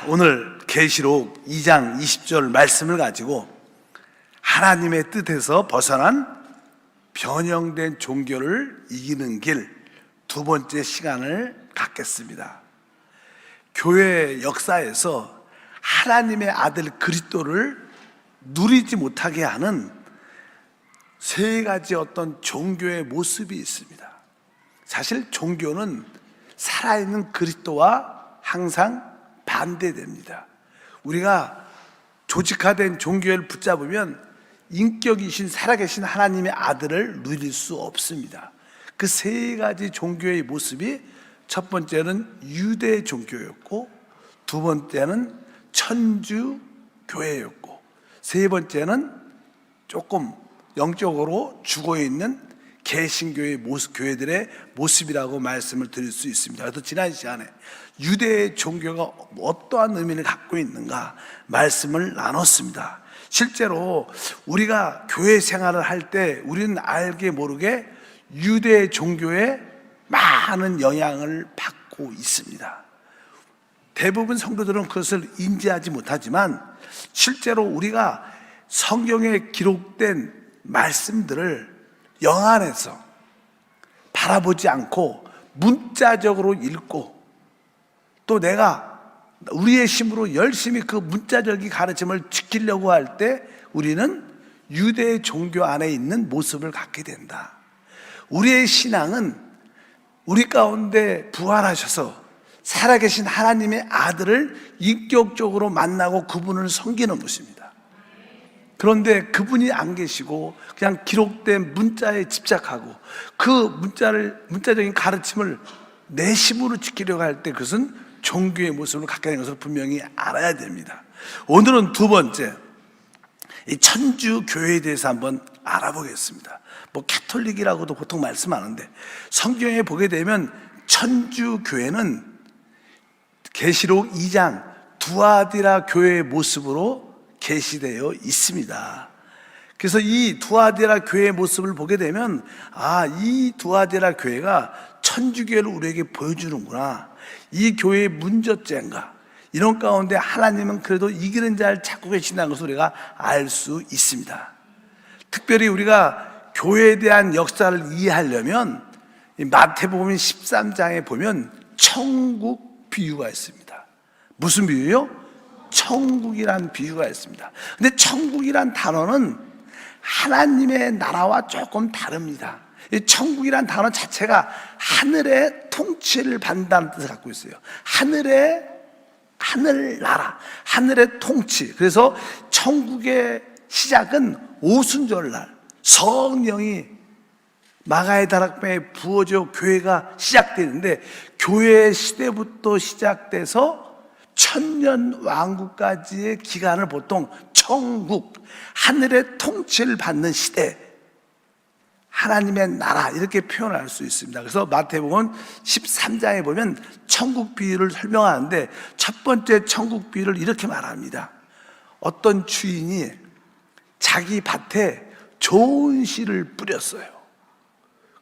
오늘 계시록 2장 20절 말씀을 가지고 하나님의 뜻에서 벗어난 변형된 종교를 이기는 길 두 번째 시간을 갖겠습니다. 교회 역사에서 하나님의 아들 그리스도를 누리지 못하게 하는 세 가지 어떤 종교의 모습이 있습니다. 사실 종교는 살아있는 그리스도와 항상 반대됩니다. 우리가 조직화된 종교를 붙잡으면 인격이신 살아계신 하나님의 아들을 누릴 수 없습니다. 그 세 가지 종교의 모습이 첫 번째는 유대 종교였고, 두 번째는 천주 교회였고, 세 번째는 조금 영적으로 죽어있는 개신교의 모습, 교회들의 모습이라고 말씀을 드릴 수 있습니다. 그래서 지난 시간에 유대 종교가 어떠한 의미를 갖고 있는가 말씀을 나눴습니다. 실제로 우리가 교회 생활을 할 때 우리는 알게 모르게 유대 종교에 많은 영향을 받고 있습니다. 대부분 성도들은 그것을 인지하지 못하지만 실제로 우리가 성경에 기록된 말씀들을 영안에서 바라보지 않고 문자적으로 읽고, 또 내가 우리의 힘으로 열심히 그 문자적인 가르침을 지키려고 할 때 우리는 유대 종교 안에 있는 모습을 갖게 된다. 우리의 신앙은 우리 가운데 부활하셔서 살아계신 하나님의 아들을 인격적으로 만나고 그분을 섬기는 것입니다. 그런데 그분이 안 계시고 그냥 기록된 문자에 집착하고 그 문자적인 가르침을 내 힘으로 지키려고 할 때 그것은 종교의 모습을 갖게 된 것을 분명히 알아야 됩니다. 오늘은 두 번째, 이 천주 교회에 대해서 한번 알아보겠습니다. 캐톨릭이라고도 보통 말씀하는데 성경에 보게 되면 천주 교회는 계시록 2장 두아디라 교회의 모습으로 계시되어 있습니다. 그래서 이 두아디라 교회의 모습을 보게 되면 이 두아디라 교회가 천주교회를 우리에게 보여주는구나. 이 교회의 문제점과 이런 가운데 하나님은 그래도 이기는 자를 찾고 계신다는 것을 우리가 알 수 있습니다. 특별히 우리가 교회에 대한 역사를 이해하려면 마태복음 13장에 보면 천국 비유가 있습니다. 무슨 비유요? 천국이란 비유가 있습니다. 근데 천국이란 단어는 하나님의 나라와 조금 다릅니다. 이 천국이란 단어 자체가 하늘의 통치를 받는다는 뜻을 갖고 있어요. 하늘나라, 하늘의 통치. 그래서 천국의 시작은 오순절날 성령이 마가의 다락방에 부어져 교회가 시작되는데, 교회 시대부터 시작돼서 천년 왕국까지의 기간을 보통 천국, 하늘의 통치를 받는 시대, 하나님의 나라 이렇게 표현할 수 있습니다. 그래서 마태복음 13장에 보면 천국 비유를 설명하는데 첫 번째 천국 비유를 이렇게 말합니다. 어떤 주인이 자기 밭에 좋은 씨를 뿌렸어요.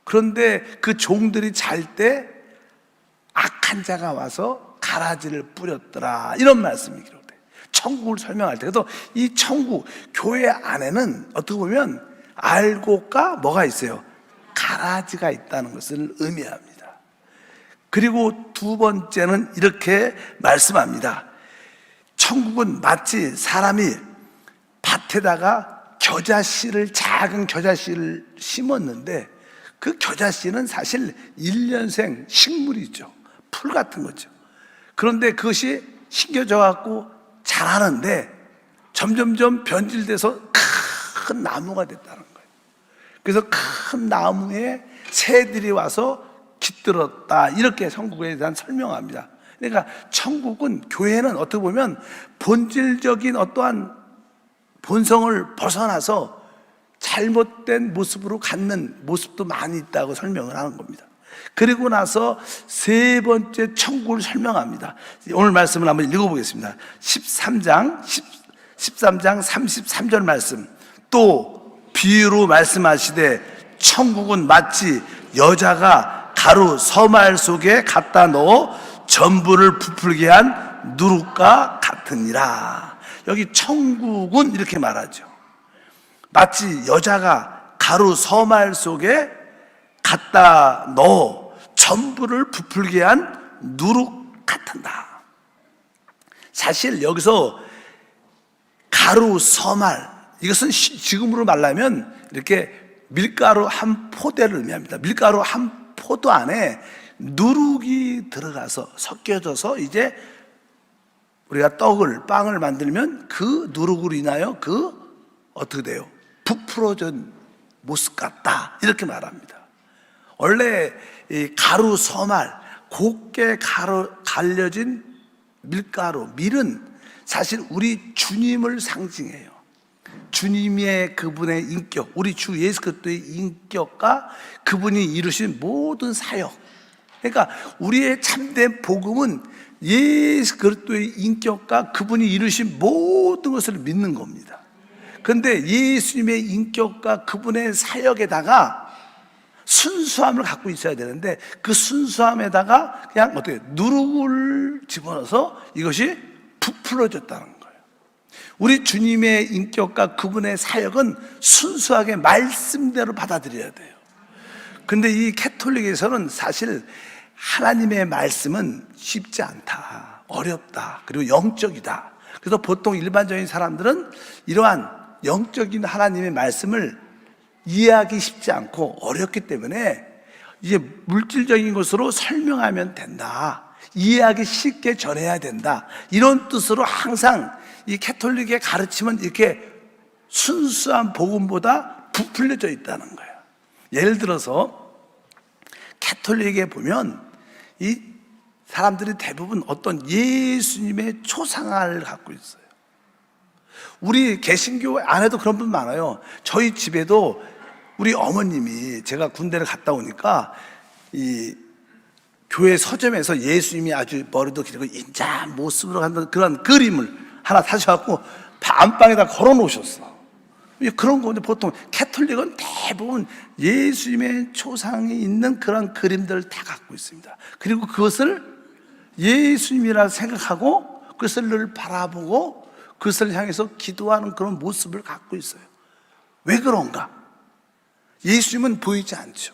그런데 그 종들이 잘 때 악한 자가 와서 가라지를 뿌렸더라, 이런 말씀이 기록돼요. 천국을 설명할 때. 그래서 이 천국, 교회 안에는 어떻게 보면 알곡과 뭐가 있어요? 가라지가 있다는 것을 의미합니다. 그리고 두 번째는 이렇게 말씀합니다. 천국은 마치 사람이 밭에다가 작은 겨자씨를 심었는데 그 겨자씨는 사실 1년생 식물이죠. 풀 같은 거죠. 그런데 그것이 심겨져 갖고 자라는데 점점점 변질돼서 큰 나무가 됐다는 거예요. 그래서 큰 나무에 새들이 와서 깃들었다, 이렇게 천국에 대한 설명합니다. 그러니까 천국은, 교회는 어떻게 보면 본질적인 어떠한 본성을 벗어나서 잘못된 모습으로 갖는 모습도 많이 있다고 설명을 하는 겁니다. 그리고 나서 세 번째 천국을 설명합니다. 오늘 말씀을 한번 읽어보겠습니다. 13장 33절 말씀. 또 비유로 말씀하시되 천국은 마치 여자가 가루 서말 속에 갖다 넣어 전부를 부풀게 한 누룩과 같으니라. 여기 천국은 이렇게 말하죠. 마치 여자가 가루 서말 속에 갖다 넣어 전부를 부풀게 한 누룩 같은다. 사실 여기서 가루 서말, 이것은 지금으로 말하면 이렇게 밀가루 한 포대를 의미합니다. 밀가루 한 포도 안에 누룩이 들어가서 섞여져서 이제 우리가 빵을 만들면 그 누룩으로 인하여 어떻게 돼요? 부풀어진 모습 같다, 이렇게 말합니다. 원래 이 가루 서말, 곱게 갈려진 밀가루, 밀은 사실 우리 주님을 상징해요. 주님의 그분의 인격, 우리 주 예수 그리스도의 인격과 그분이 이루신 모든 사역, 그러니까 우리의 참된 복음은 예수 그리스도의 인격과 그분이 이루신 모든 것을 믿는 겁니다. 그런데 예수님의 인격과 그분의 사역에다가 순수함을 갖고 있어야 되는데, 그 순수함에다가 그냥 어떻게 누룩을 집어넣어서 이것이 부풀어졌다는 거예요. 우리 주님의 인격과 그분의 사역은 순수하게 말씀대로 받아들여야 돼요. 근데 이 캐톨릭에서는 사실 하나님의 말씀은 쉽지 않다, 어렵다, 그리고 영적이다. 그래서 보통 일반적인 사람들은 이러한 영적인 하나님의 말씀을 이해하기 쉽지 않고 어렵기 때문에 이제 물질적인 것으로 설명하면 된다, 이해하기 쉽게 전해야 된다, 이런 뜻으로 항상 이 캐톨릭의 가르침은 이렇게 순수한 복음보다 부풀려져 있다는 거예요. 예를 들어서 캐톨릭에 보면 이 사람들이 대부분 어떤 예수님의 초상화를 갖고 있어요. 우리 개신교 안에도 그런 분 많아요. 저희 집에도 우리 어머님이, 제가 군대를 갔다 오니까 이 교회 서점에서 예수님이 아주 머리도 길고 인자한 모습으로 하는 그런 그림을 하나 사셔갖고 안방에다 걸어 놓으셨어. 그런 건데 보통 캐톨릭은 대부분 예수님의 초상이 있는 그런 그림들을 다 갖고 있습니다. 그리고 그것을 예수님이라 생각하고 그것을 늘 바라보고 그것을 향해서 기도하는 그런 모습을 갖고 있어요. 왜 그런가? 예수님은 보이지 않죠.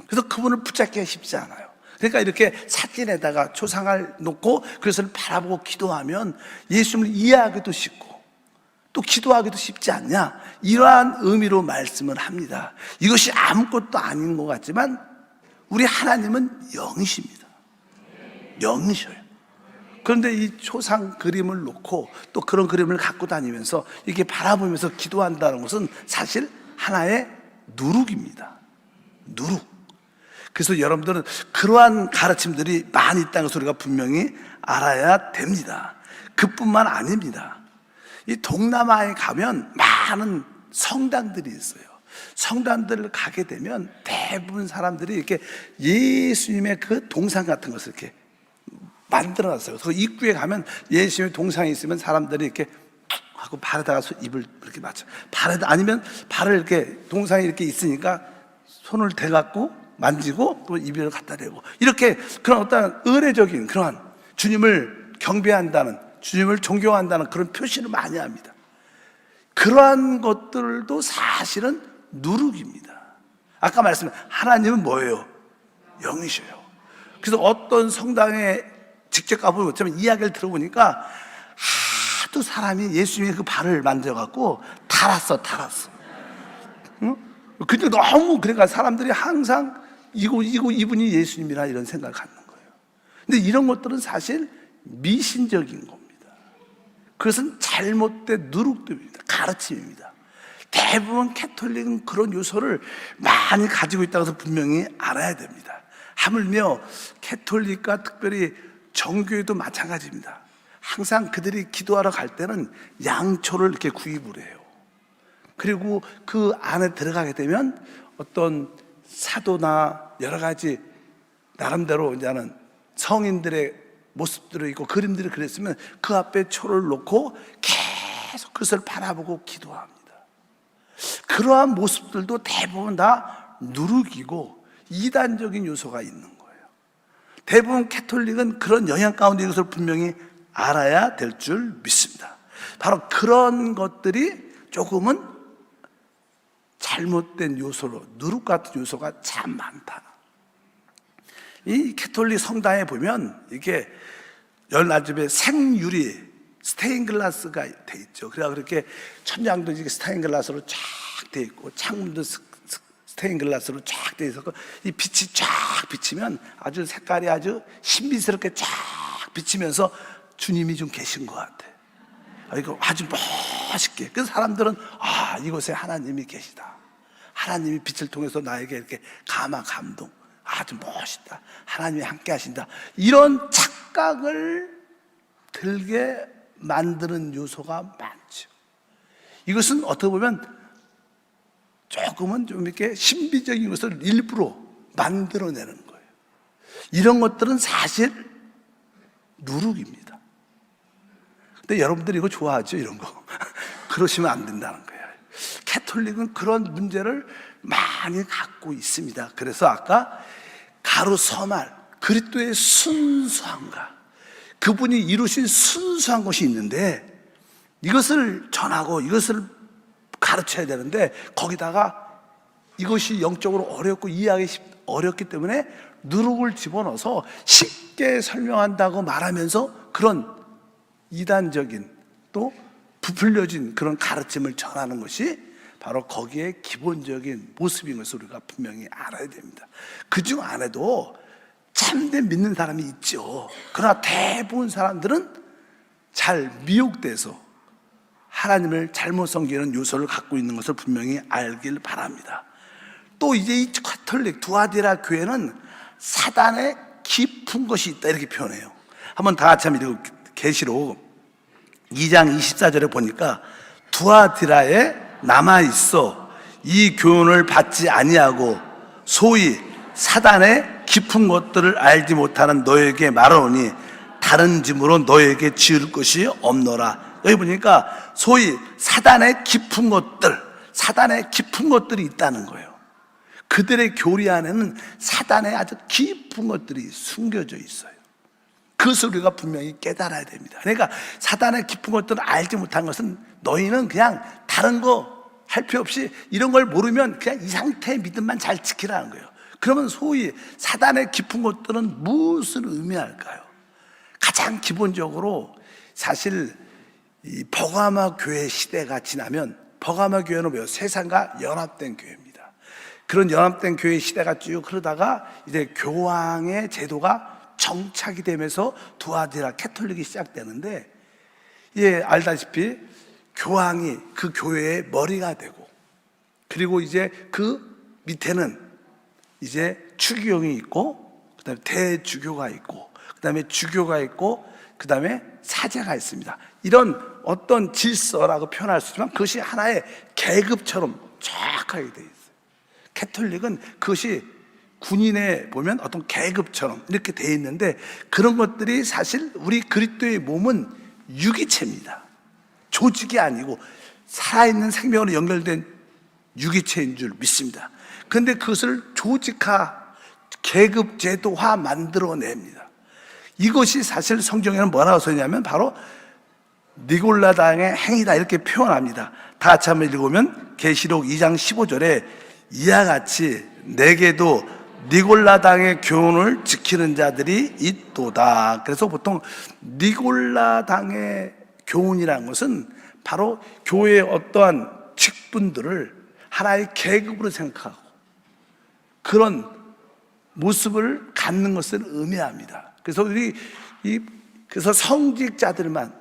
그래서 그분을 붙잡기가 쉽지 않아요. 그러니까 이렇게 사진에다가 초상을 놓고 그것을 바라보고 기도하면 예수님을 이해하기도 쉽고 또 기도하기도 쉽지 않냐, 이러한 의미로 말씀을 합니다. 이것이 아무것도 아닌 것 같지만 우리 하나님은 영이십니다. 영이셔요. 그런데 이 초상 그림을 놓고 또 그런 그림을 갖고 다니면서 이렇게 바라보면서 기도한다는 것은 사실 하나의 누룩입니다. 누룩. 그래서 여러분들은 그러한 가르침들이 많이 있다는 것을 우리가 분명히 알아야 됩니다. 그뿐만 아닙니다. 이 동남아에 가면 많은 성당들이 있어요. 성당들을 가게 되면 대부분 사람들이 이렇게 예수님의 그 동상 같은 것을 이렇게 만들어놨어요. 그래서 입구에 가면 예수님의 동상이 있으면 사람들이 이렇게 하고 발에다가 입을 이렇게 맞춰. 발에다, 아니면 발을 이렇게 동상이 이렇게 있으니까 손을 대갖고 만지고 또 입을 갖다 대고, 이렇게 그런 어떤 의례적인 그러한 주님을 경배한다는, 주님을 존경한다는 그런 표시를 많이 합니다. 그러한 것들도 사실은 누룩입니다. 아까 말씀한 하나님은 뭐예요? 영이셔요. 그래서 어떤 성당에 직접 가보면 어쩌면 이야기를 들어보니까 하도 사람이 예수님의 그 발을 만져갖고 달았어. 응? 근데 너무, 그러니까 사람들이 항상 이분이 예수님이라 이런 생각을 갖는 거예요. 근데 이런 것들은 사실 미신적인 겁니다. 그것은 잘못된 누룩들입니다. 가르침입니다. 대부분 캐톨릭은 그런 요소를 많이 가지고 있다고 해서 분명히 알아야 됩니다. 하물며 캐톨릭과 특별히 정교회도 마찬가지입니다. 항상 그들이 기도하러 갈 때는 양초를 이렇게 구입을 해요. 그리고 그 안에 들어가게 되면 어떤 사도나 여러 가지 나름대로 이제는 성인들의 모습들이 있고 그림들이 그랬으면 그 앞에 초를 놓고 계속 그것을 바라보고 기도합니다. 그러한 모습들도 대부분 다 누룩이고 이단적인 요소가 있는 거예요. 대부분 캐톨릭은 그런 영향 가운데 이것을 분명히 알아야 될 줄 믿습니다. 바로 그런 것들이 조금은 잘못된 요소로, 누룩 같은 요소가 참 많다. 이 캐톨릭 성당에 보면 이게 열나집에 생유리 스테인글라스가 돼 있죠. 그래야 그렇게 천장도 이게 스테인글라스로 쫙 돼 있고 창문도 스테인글라스로 쫙 돼 있었고 이 빛이 쫙 비치면 아주 색깔이 아주 신비스럽게 쫙 비치면서 주님이 좀 계신 것 같아. 이거 아주 멋있게. 그래서 사람들은 이곳에 하나님이 계시다. 하나님이 빛을 통해서 나에게 이렇게 감동. 아주 멋있다. 하나님이 함께 하신다. 이런 착각을 들게 만드는 요소가 많죠. 이것은 어떻게 보면 조금은 좀 이렇게 신비적인 것을 일부러 만들어내는 거예요. 이런 것들은 사실 누룩입니다. 근데 여러분들이 이거 좋아하죠, 이런 거. 그러시면 안 된다는 거예요. 캐톨릭은 그런 문제를 많이 갖고 있습니다. 그래서 아까 가루서말, 그리스도의 순수함과 그분이 이루신 순수한 것이 있는데 이것을 전하고 이것을 가르쳐야 되는데 거기다가 이것이 영적으로 어렵고 이해하기 어렵기 때문에 누룩을 집어넣어서 쉽게 설명한다고 말하면서 그런 이단적인 또 부풀려진 그런 가르침을 전하는 것이 바로 거기에 기본적인 모습인 것을 우리가 분명히 알아야 됩니다. 그중 안에도 참된 믿는 사람이 있죠. 그러나 대부분 사람들은 잘 미혹돼서 하나님을 잘못 섬기는 요소를 갖고 있는 것을 분명히 알길 바랍니다. 또 이제 이 카톨릭 두아디라 교회는 사단의 깊은 것이 있다 이렇게 표현해요. 한번 다 같이 한번 읽어. 계시록 2장 24절에 보니까 두아디라에 남아있어 이 교훈을 받지 아니하고 소위 사단의 깊은 것들을 알지 못하는 너에게 말하오니 다른 짐으로 너에게 지을 것이 없노라. 여기 보니까 소위 사단의 깊은 것들이 있다는 거예요. 그들의 교리 안에는 사단의 아주 깊은 것들이 숨겨져 있어요. 그것을 우리가 분명히 깨달아야 됩니다. 그러니까 사단의 깊은 것들을 알지 못한 것은 너희는 그냥 다른 거 할 필요 없이 이런 걸 모르면 그냥 이 상태의 믿음만 잘 지키라는 거예요. 그러면 소위 사단의 깊은 것들은 무엇을 의미할까요? 가장 기본적으로 사실 이 버가마 교회 시대가 지나면 버가마 교회는 뭐예요? 세상과 연합된 교회입니다. 그런 연합된 교회 시대가 쭉 흐르다가 이제 교황의 제도가 정착이 되면서 두아디라 캐톨릭이 시작되는데 알다시피 교황이 그 교회의 머리가 되고 그리고 이제 그 밑에는 이제 추기경이 있고 그다음에 대주교가 있고 그다음에 주교가 있고 그다음에 사제가 있습니다. 이런 어떤 질서라고 표현할 수 있지만 그것이 하나의 계급처럼 정확하게 되어 있어요. 캐톨릭은 그것이 군인에 보면 어떤 계급처럼 이렇게 되어 있는데 그런 것들이 사실 우리 그리스도의 몸은 유기체입니다. 조직이 아니고 살아있는 생명으로 연결된 유기체인 줄 믿습니다. 그런데 그것을 조직화, 계급제도화 만들어냅니다. 이것이 사실 성경에는 뭐라고 써있냐면 바로 니골라당의 행위다 이렇게 표현합니다. 다 같이 한번 읽어보면 계시록 2장 15절에 이와 같이 내게도 니골라당의 교훈을 지키는 자들이 있도다. 그래서 보통 니골라당의 교훈이라는 것은 바로 교회의 어떠한 직분들을 하나의 계급으로 생각하고 그런 모습을 갖는 것을 의미합니다. 그래서 그래서 성직자들만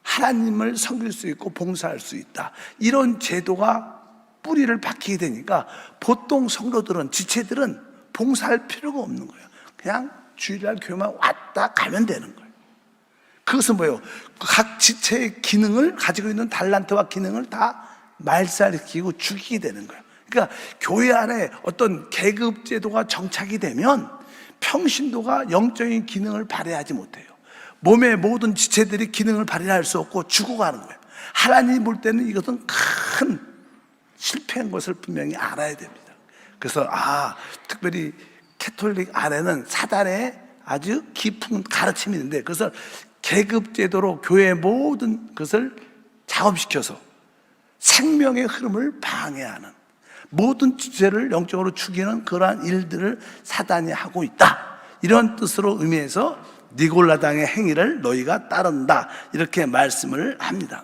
하나님을 섬길 수 있고 봉사할 수 있다. 이런 제도가 뿌리를 박히게 되니까 보통 성도들은 지체들은 봉사할 필요가 없는 거예요. 그냥 주일날 교회만 왔다 가면 되는 거예요. 그것은 뭐예요? 각 지체의 기능을 가지고 있는 달란트와 기능을 다 말살시키고 죽이게 되는 거예요. 그러니까 교회 안에 어떤 계급 제도가 정착이 되면 평신도가 영적인 기능을 발휘하지 못해요. 몸의 모든 지체들이 기능을 발휘할 수 없고 죽어가는 거예요. 하나님이 볼 때는 이것은 큰 실패한 것을 분명히 알아야 됩니다. 그래서 특별히 캐톨릭 안에는 사단의 아주 깊은 가르침이 있는데 그것을 계급제도로 교회의 모든 것을 작업시켜서 생명의 흐름을 방해하는, 모든 주제를 영적으로 죽이는 그러한 일들을 사단이 하고 있다, 이런 뜻으로 의미해서 니골라당의 행위를 너희가 따른다, 이렇게 말씀을 합니다.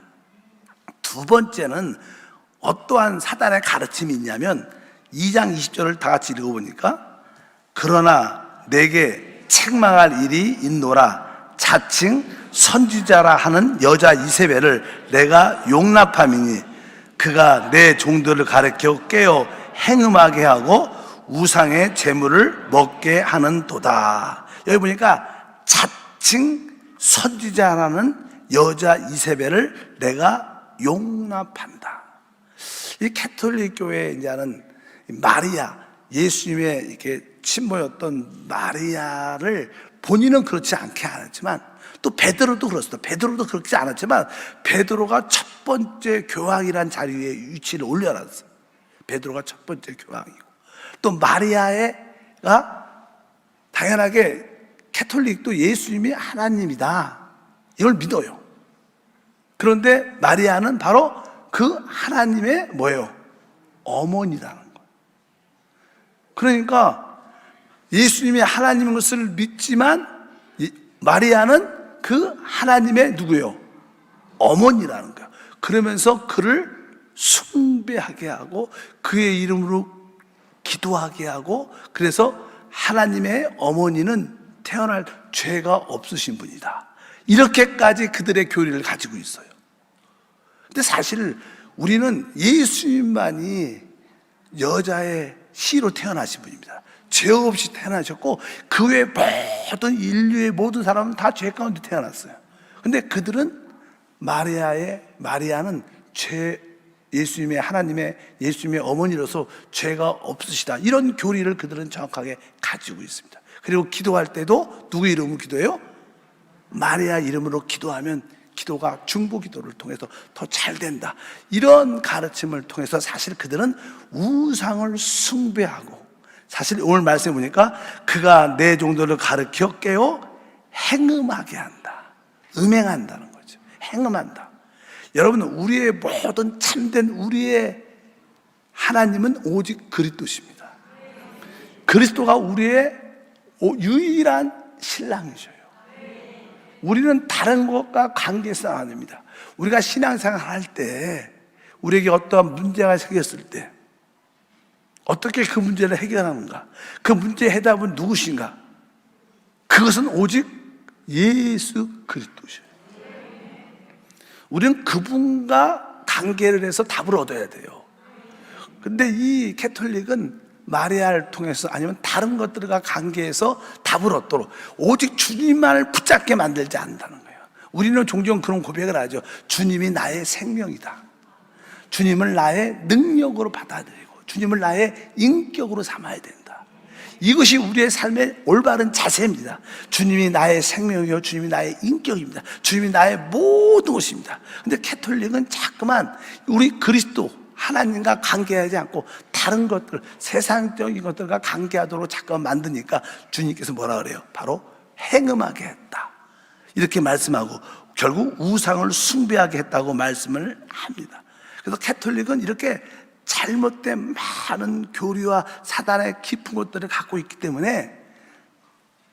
두 번째는 어떠한 사단의 가르침이 있냐면 2장 20절을 다 같이 읽어보니까, 그러나 내게 책망할 일이 있노라. 자칭 선지자라 하는 여자 이세벨을 내가 용납함이니 그가 내 종들을 가르쳐 깨어 행음하게 하고 우상의 재물을 먹게 하는도다. 여기 보니까 자칭 선지자라는 여자 이세벨을 내가 용납한다. 이 가톨릭 교회에 이제는 마리아, 예수님의 이렇게 친모였던 마리아를 본인은 그렇지 않게 안 했지만, 또 베드로도 그렇습니다. 베드로도 그렇지 않았지만 베드로가 첫 번째 교황이란 자리에 위치를 올려놨어요. 베드로가 첫 번째 교황이고, 또 마리아가 당연하게 가톨릭도 예수님이 하나님이다, 이걸 믿어요. 그런데 마리아는 바로 그 하나님의 뭐예요? 어머니라는 거예요. 그러니까 예수님이 하나님인 것을 믿지만 마리아는 그 하나님의 누구예요? 어머니라는 거예요. 그러면서 그를 숭배하게 하고 그의 이름으로 기도하게 하고, 그래서 하나님의 어머니는 태어날 죄가 없으신 분이다, 이렇게까지 그들의 교리를 가지고 있어요. 근데 사실 우리는 예수님만이 여자의 씨로 태어나신 분입니다. 죄 없이 태어나셨고 그 외 모든 인류의 모든 사람은 다 죄 가운데 태어났어요. 근데 그들은 마리아는 예수님의 하나님의 예수님의 어머니로서 죄가 없으시다, 이런 교리를 그들은 정확하게 가지고 있습니다. 그리고 기도할 때도 누구 이름으로 기도해요? 마리아 이름으로 기도하면 기도가 중보 기도를 통해서 더 잘 된다, 이런 가르침을 통해서 사실 그들은 우상을 숭배하고, 사실 오늘 말씀해 보니까 그가 내 종들을 가르쳐 깨어 행음하게 한다, 음행한다는 거죠. 행음한다. 여러분, 우리의 모든 참된 우리의 하나님은 오직 그리스도십니다. 그리스도가 우리의 유일한 신랑이셔요. 우리는 다른 것과 관계성 아닙니다. 우리가 신앙생활 할 때 우리에게 어떠한 문제가 생겼을 때 어떻게 그 문제를 해결하는가, 그 문제의 해답은 누구신가? 그것은 오직 예수 그리스도셔요. 우리는 그분과 관계를 해서 답을 얻어야 돼요. 근데 이 가톨릭은 마리아를 통해서 아니면 다른 것들과 관계해서 답을 얻도록 오직 주님만을 붙잡게 만들지 않는다는 거예요. 우리는 종종 그런 고백을 하죠. 주님이 나의 생명이다. 주님을 나의 능력으로 받아들이고 주님을 나의 인격으로 삼아야 된다. 이것이 우리의 삶의 올바른 자세입니다. 주님이 나의 생명이요, 주님이 나의 인격입니다. 주님이 나의 모든 것입니다. 근데 가톨릭은 자꾸만 우리 그리스도 하나님과 관계하지 않고 다른 것들, 세상적인 것들과 관계하도록 자꾸 만드니까 주님께서 뭐라 그래요? 바로 행음하게 했다, 이렇게 말씀하고 결국 우상을 숭배하게 했다고 말씀을 합니다. 그래서 가톨릭은 이렇게 잘못된 많은 교리와 사단의 깊은 것들을 갖고 있기 때문에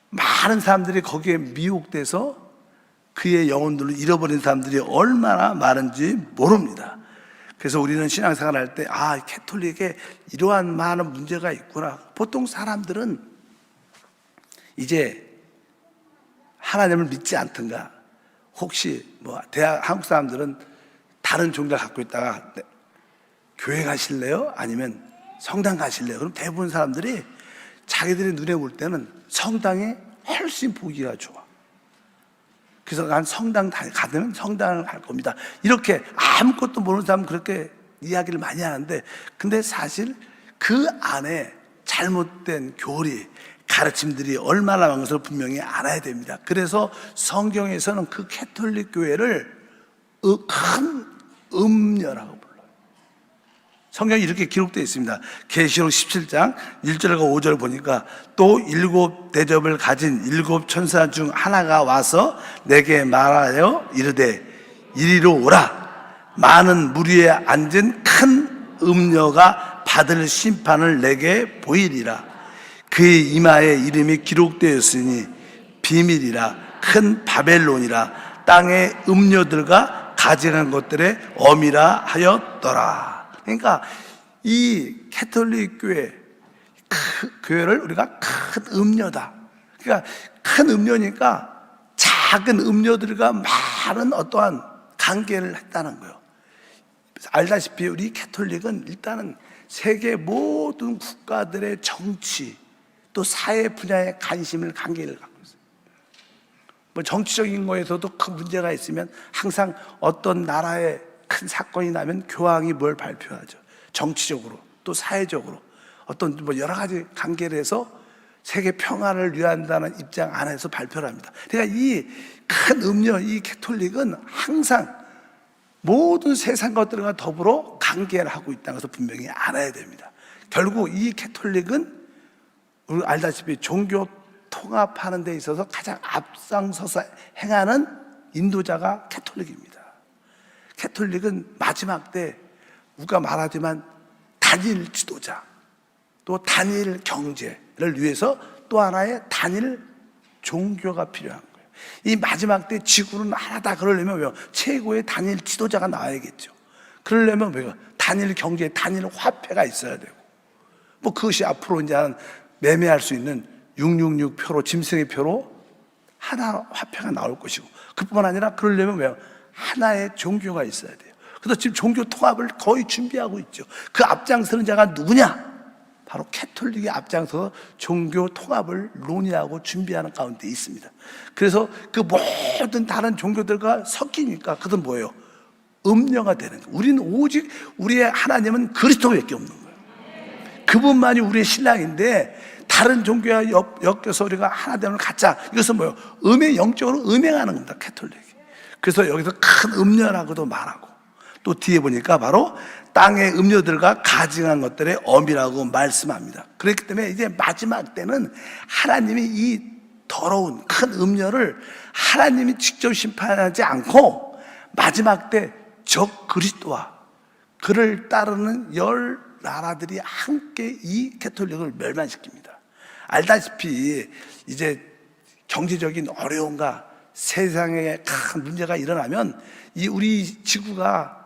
많은 사람들이 거기에 미혹돼서 그의 영혼들을 잃어버린 사람들이 얼마나 많은지 모릅니다. 그래서 우리는 신앙생활 할 때 가톨릭에 이러한 많은 문제가 있구나. 보통 사람들은 이제 하나님을 믿지 않든가, 혹시 한국 사람들은 다른 종교를 갖고 있다가 교회 가실래요? 아니면 성당 가실래요? 그럼 대부분 사람들이 자기들의 눈에 볼 때는 성당이 훨씬 보기가 좋아. 그래서 난 성당 가면 성당을 갈 겁니다, 이렇게 아무것도 모르는 사람은 그렇게 이야기를 많이 하는데, 근데 사실 그 안에 잘못된 교리, 가르침들이 얼마나 많은 것을 분명히 알아야 됩니다. 그래서 성경에서는 그 가톨릭 교회를 큰 음녀라고 불러요. 성경에 이렇게 기록되어 있습니다. 계시록 17장 1절과 5절 보니까 또 7 대접을 가진 7 천사 중 하나가 와서 내게 말하여 이르되 이리로 오라. 많은 물 위에 앉은 큰 음녀가 받을 심판을 내게 보이리라. 그의 이마에 이름이 기록되었으니 비밀이라 큰 바벨론이라 땅의 음녀들과 가증한 것들의 엄이라 하였더라. 그러니까 이 캐톨릭 교회를 우리가 큰 음녀다. 그러니까 큰 음녀니까 작은 음녀들과 많은 어떠한 관계를 했다는 거예요. 알다시피 우리 캐톨릭은 일단은 세계 모든 국가들의 정치 또 사회 분야의 관계를 갖고 있어요. 뭐 정치적인 거에서도 큰 문제가 있으면 항상 어떤 나라에 큰 사건이 나면 교황이 뭘 발표하죠. 정치적으로 또 사회적으로 어떤 뭐 여러 가지 관계를 해서 세계 평화를 위한다는 입장 안에서 발표를 합니다. 그러니까 이 큰 음료, 이 캐톨릭은 항상 모든 세상 것들과 더불어 관계를 하고 있다는 것을 분명히 알아야 됩니다. 결국 이 캐톨릭은 우리 알다시피 종교 통합하는 데 있어서 가장 앞장서서 행하는 인도자가 캐톨릭입니다. 캐톨릭은 마지막 때 우리가 말하지만 단일 지도자 또 단일 경제를 위해서 또 하나의 단일 종교가 필요한 거예요. 이 마지막 때 지구는 하나다 그러려면 왜요? 최고의 단일 지도자가 나와야겠죠. 그러려면 왜요? 단일 경제, 단일 화폐가 있어야 되고 뭐 그것이 앞으로 이제 매매할 수 있는 666 표로 짐승의 표로 하나 화폐가 나올 것이고 그뿐만 아니라 그러려면 왜요? 하나의 종교가 있어야 돼요. 그래서 지금 종교 통합을 거의 준비하고 있죠. 그 앞장서는 자가 누구냐? 바로 캐톨릭의 앞장서서 종교 통합을 논의하고 준비하는 가운데 있습니다. 그래서 그 모든 다른 종교들과 섞이니까 그것은 뭐예요? 음녀가 되는 거예요. 우리는 오직 우리의 하나님은 그리스도밖에 없는 거예요. 그분만이 우리의 신랑인데 다른 종교와 엮여서 우리가 하나 되면 가짜. 이것은 뭐예요? 영적으로 음행하는 겁니다. 캐톨릭이. 그래서 여기서 큰 음녀라고도 말하고 또 뒤에 보니까 바로 땅의 음녀들과 가증한 것들의 엄이라고 말씀합니다. 그렇기 때문에 이제 마지막 때는 하나님이 이 더러운 큰 음녀를 하나님이 직접 심판하지 않고 마지막 때 적 그리스도와 그를 따르는 10 나라들이 함께 이 캐톨릭을 멸망시킵니다. 알다시피 이제 경제적인 어려움과 세상에 큰 문제가 일어나면 이 우리 지구가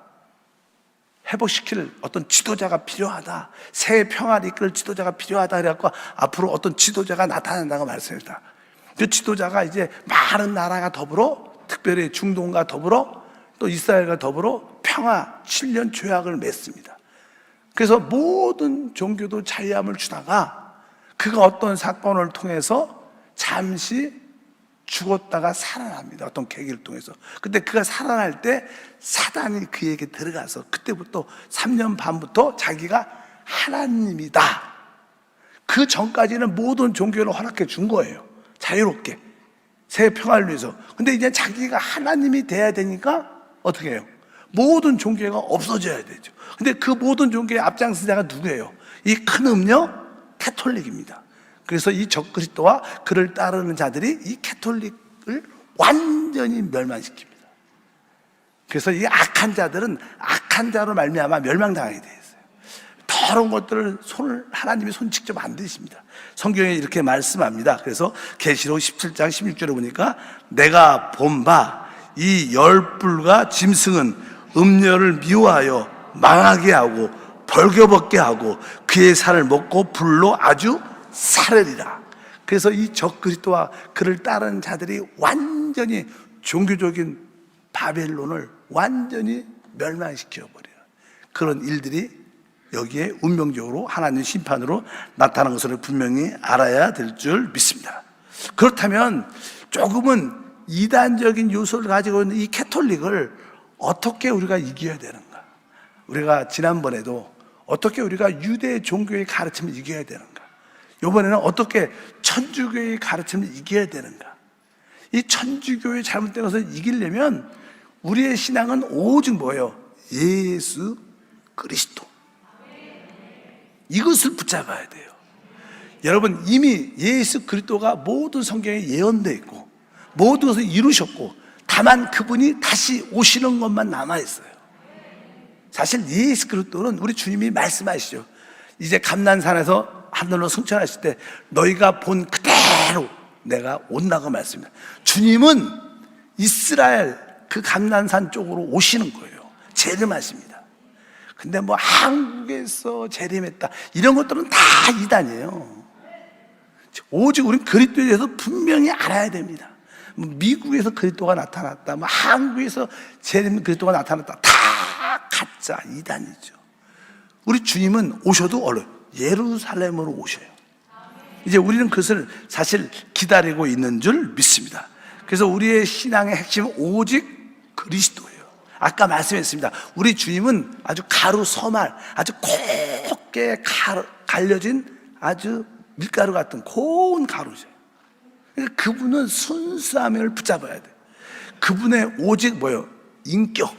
회복시킬 어떤 지도자가 필요하다. 세계 평화를 이끌 지도자가 필요하다. 그래갖고 앞으로 어떤 지도자가 나타난다고 말씀합니다. 그 지도자가 이제 많은 나라가 더불어 특별히 중동과 더불어 또 이스라엘과 더불어 평화 7년 조약을 맺습니다. 그래서 모든 종교도 자유함을 주다가 그가 어떤 사건을 통해서 잠시 죽었다가 살아납니다. 어떤 계기를 통해서. 근데 그가 살아날 때 사단이 그에게 들어가서 그때부터 3년 반부터 자기가 하나님이다. 그 전까지는 모든 종교를 허락해 준 거예요. 자유롭게. 새 평화를 위해서. 근데 이제 자기가 하나님이 돼야 되니까 어떻게 해요? 모든 종교가 없어져야 되죠. 근데 그 모든 종교의 앞장서자가 누구예요? 이 큰 음녀 캐톨릭입니다. 그래서 이 적그리스도와 그를 따르는 자들이 이 캐톨릭을 완전히 멸망시킵니다. 그래서 이 악한 자들은 악한 자로 말미암아 멸망당하게 되어 있어요. 더러운 것들을 하나님이 손 직접 안 대십니다. 성경에 이렇게 말씀합니다. 그래서 계시록 17장 16절에 보니까 내가 본 바 이 열불과 짐승은 음녀를 미워하여 망하게 하고 벌거벗게 하고 그의 살을 먹고 불로 아주 살으리라. 그래서 이 적그리스도와 그를 따르는 자들이 완전히 종교적인 바벨론을 완전히 멸망시켜 버려요. 그런 일들이 여기에 운명적으로 하나님 심판으로 나타나는 것을 분명히 알아야 될 줄 믿습니다. 그렇다면 조금은 이단적인 요소를 가지고 있는 이 캐톨릭을 어떻게 우리가 이겨야 되는가? 우리가 지난번에도 어떻게 우리가 유대 종교의 가르침을 이겨야 되는가? 이번에는 어떻게 천주교의 가르침을 이겨야 되는가? 이 천주교의 잘못된 것을 이기려면 우리의 신앙은 오직 뭐예요? 예수 그리스도. 이것을 붙잡아야 돼요. 여러분, 이미 예수 그리스도가 모든 성경에 예언되어 있고 모든 것을 이루셨고, 다만 그분이 다시 오시는 것만 남아있어요. 사실 예수 그리스도는 우리 주님이 말씀하시죠. 이제 감난산에서 하늘로 승천하실 때 너희가 본 그대로 내가 온다고 말씀합니다. 주님은 이스라엘 그 감난산 쪽으로 오시는 거예요. 재림하십니다. 근데 뭐 한국에서 재림했다 이런 것들은 다 이단이에요. 오직 우리는 그리스도에 대해서 분명히 알아야 됩니다. 미국에서 그리스도가 나타났다, 뭐 한국에서 재림 그리스도가 나타났다, 다 가짜 이단이죠. 우리 주님은 오셔도 얼른 예루살렘으로 오셔요. 이제 우리는 그것을 사실 기다리고 있는 줄 믿습니다. 그래서 우리의 신앙의 핵심은 오직 그리스도예요. 아까 말씀했습니다. 우리 주님은 아주 가루 서말, 아주 곱게 갈려진 아주 밀가루 같은 고운 가루죠. 그러니까 그분은 순수함을 붙잡아야 돼요. 그분의 오직 뭐예요? 인격.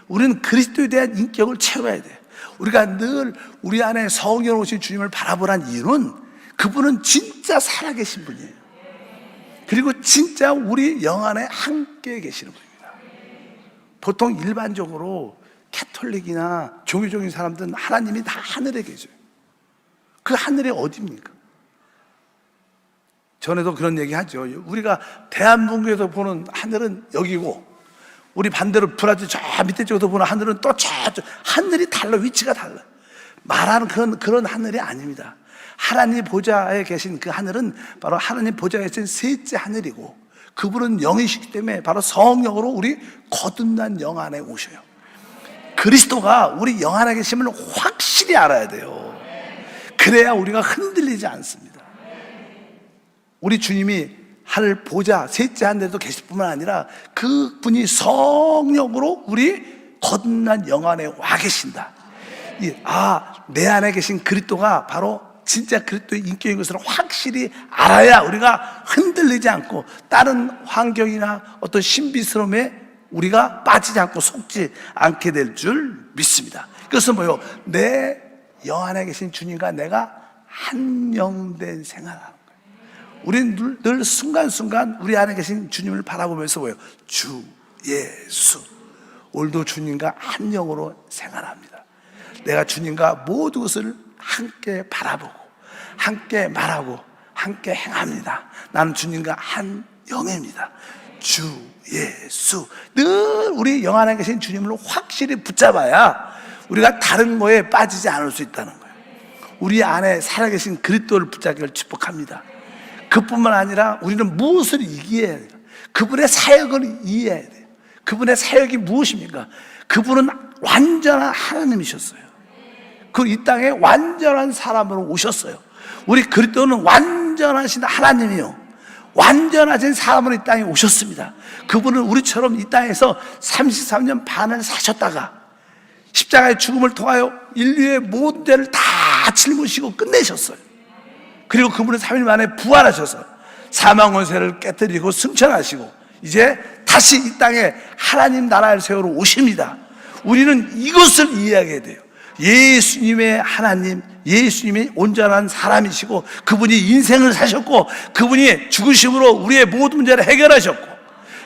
우리는 그리스도에 대한 인격을 채워야 돼요. 우리가 늘 우리 안에 성령 오신 주님을 바라보란 이유는 그분은 진짜 살아계신 분이에요. 그리고 진짜 우리 영 안에 함께 계시는 분입니다. 보통 일반적으로 캐톨릭이나 종교적인 사람들은 하나님이 다 하늘에 계셔요. 그 하늘이 어디입니까? 전에도 그런 얘기 하죠. 우리가 대한민국에서 보는 하늘은 여기고, 우리 반대로 브라질 저 밑에 쪽에서 보는 하늘은 또 저쪽, 하늘이 달라, 위치가 달라. 말하는 그런 하늘이 아닙니다. 하나님 보좌에 계신 그 하늘은 바로 하나님 보좌에 계신 셋째 하늘이고, 그분은 영이시기 때문에 바로 성령으로 우리 거듭난 영 안에 오셔요. 그리스도가 우리 영 안에 계심을 확실히 알아야 돼요. 그래야 우리가 흔들리지 않습니다. 우리 주님이 하늘 보좌 셋째 하늘에도 계실 뿐만 아니라 그분이 성령으로 우리 거듭난 영 안에 와 계신다. 내 안에 계신 그리스도가 바로 진짜 그리스도의 인격인 것을 확실히 알아야 우리가 흔들리지 않고 다른 환경이나 어떤 신비스러움에 우리가 빠지지 않고 속지 않게 될 줄 믿습니다. 그것은 뭐요? 내 영 안에 계신 주님과 내가 한 영 된 생활하는 거예요. 우리는 늘 순간순간 우리 안에 계신 주님을 바라보면서 뭐예요? 주 예수. 오늘도 주님과 한 영으로 생활합니다. 내가 주님과 모든 것을 함께 바라보고 함께 말하고 함께 행합니다. 나는 주님과 한 영입니다. 주 예수. 늘 우리 영 안에 계신 주님을 확실히 붙잡아야 우리가 다른 거에 빠지지 않을 수 있다는 거예요. 우리 안에 살아계신 그리스도를 붙잡기를 축복합니다. 그뿐만 아니라 우리는 무엇을 이기해야 돼요? 그분의 사역을 이해해야 돼요. 그분의 사역이 무엇입니까? 그분은 완전한 하나님이셨어요. 그 이 땅에 완전한 사람으로 오셨어요. 우리 그리스도는 완전하신 하나님이요, 완전하신 사람으로 이 땅에 오셨습니다. 그분은 우리처럼 이 땅에서 33년 반을 사셨다가 십자가의 죽음을 통하여 인류의 모든 죄를 다 짊으시고 끝내셨어요. 그리고 그분은 3일 만에 부활하셔서 사망 권세를 깨뜨리고 승천하시고 이제 다시 이 땅에 하나님 나라를 세우러 오십니다. 우리는 이것을 이해하게 돼요. 예수님의 하나님, 예수님이 온전한 사람이시고 그분이 인생을 사셨고 그분이 죽으심으로 우리의 모든 문제를 해결하셨고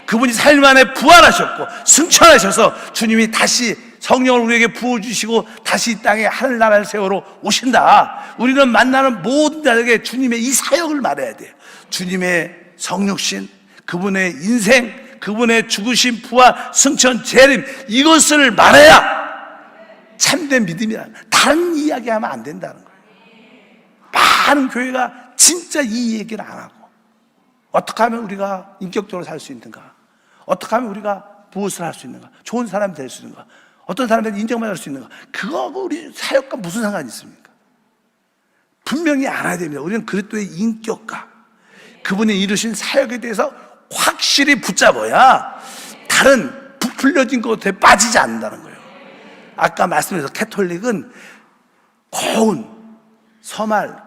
그분이 3일 만에 부활하셨고 승천하셔서 주님이 다시 성령을 우리에게 부어주시고 다시 이 땅에 하늘나라를 세우러 오신다. 우리는 만나는 모든 자에게 주님의 이 사역을 말해야 돼요. 주님의 성육신, 그분의 인생, 그분의 죽으심, 부활, 승천, 재림, 이것을 말해야 참된 믿음이라. 다른 이야기하면 안 된다는 거예요. 많은 교회가 진짜 이 얘기를 안 하고 어떻게 하면 우리가 인격적으로 살 수 있는가, 어떻게 하면 우리가 무엇을 할 수 있는가, 좋은 사람이 될 수 있는가, 어떤 사람한테 인정받을 수 있는가, 그거하고 우리 사역과 무슨 상관이 있습니까? 분명히 알아야 됩니다. 우리는 그리스도의 인격과 그분이 이루신 사역에 대해서 확실히 붙잡아야 다른 부풀려진 것에 빠지지 않는다는 거예요. 아까 말씀드린 캐톨릭은 고운 서말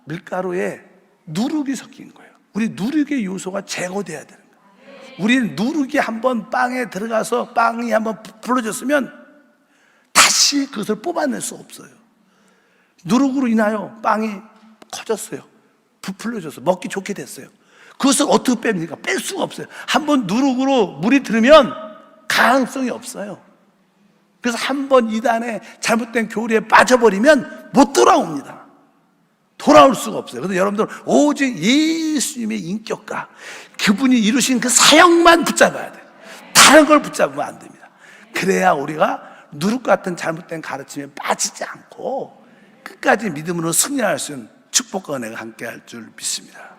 밀가루에 누룩이 섞인 거예요. 우리 누룩의 요소가 제거돼야 되는 거예요. 우리는 누룩이 한번 빵에 들어가서 빵이 한번 부풀어졌으면 다시 그것을 뽑아낼 수 없어요. 누룩으로 인하여 빵이 커졌어요. 부풀려져서 먹기 좋게 됐어요. 그것을 어떻게 뺍니까? 뺄 수가 없어요. 한번 누룩으로 물이 들으면 가능성이 없어요. 그래서 한번 이단에 잘못된 교리에 빠져버리면 못 돌아옵니다. 돌아올 수가 없어요. 그래서 여러분들 오직 예수님의 인격과 그분이 이루신 그 사역만 붙잡아야 돼요. 다른 걸 붙잡으면 안 됩니다. 그래야 우리가 누룩 같은 잘못된 가르침에 빠지지 않고 끝까지 믿음으로 승리할 수 있는 축복과 은혜가 함께할 줄 믿습니다.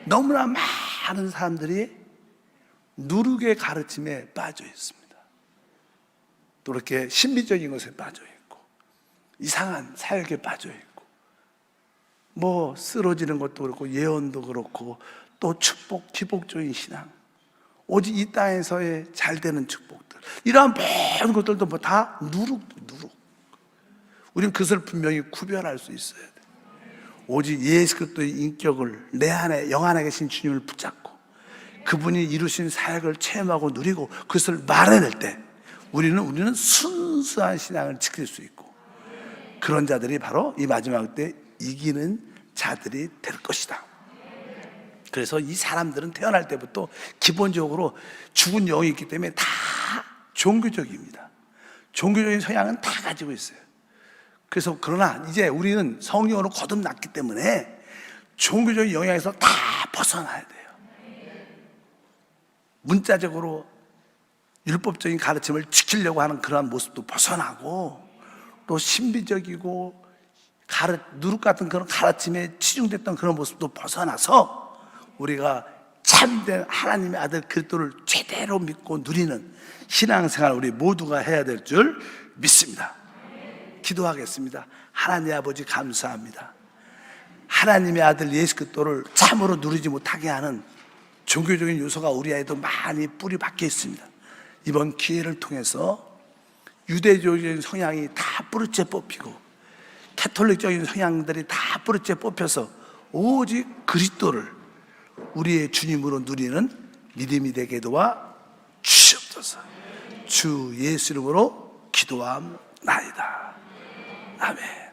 너무나 많은 사람들이 누룩의 가르침에 빠져 있습니다. 또 이렇게 신비적인 것에 빠져 있고 이상한 사역에 빠져 있고 뭐 쓰러지는 것도 그렇고 예언도 그렇고 또 축복, 기복적인 신앙, 오직 이 땅에서의 잘 되는 축복들, 이러한 모든 것들도 뭐 다 누룩. 우리는 그것을 분명히 구별할 수 있어야 돼. 오직 예수 그리스도의 인격을 내 안에 영 안에 계신 주님을 붙잡고 그분이 이루신 사역을 체험하고 누리고 그것을 말해낼 때 우리는 순수한 신앙을 지킬 수 있고 그런 자들이 바로 이 마지막 때 이기는 자들이 될 것이다. 그래서 이 사람들은 태어날 때부터 기본적으로 죽은 영이 있기 때문에 다 종교적입니다. 종교적인 성향은 다 가지고 있어요. 그래서 그러나 이제 우리는 성령으로 거듭났기 때문에 종교적인 영향에서 다 벗어나야 돼요. 문자적으로 율법적인 가르침을 지키려고 하는 그러한 모습도 벗어나고 또 신비적이고 누룩 같은 그런 가르침에 치중됐던 그런 모습도 벗어나서 우리가 참된 하나님의 아들 그리스도를 제대로 믿고 누리는 신앙생활 우리 모두가 해야 될 줄 믿습니다. 기도하겠습니다. 하나님 아버지 감사합니다. 하나님의 아들 예수 그리스도를 참으로 누리지 못하게 하는 종교적인 요소가 우리 안에도 많이 뿌리 박혀 있습니다. 이번 기회를 통해서 유대교적인 성향이 다 뿌리째 뽑히고 캐톨릭적인 성향들이 다 뿌리째 뽑혀서 오직 그리스도를 우리의 주님으로 누리는 믿음이 되게 도와 주시옵소서. 주 예수 이름으로 기도함나이다. 아멘.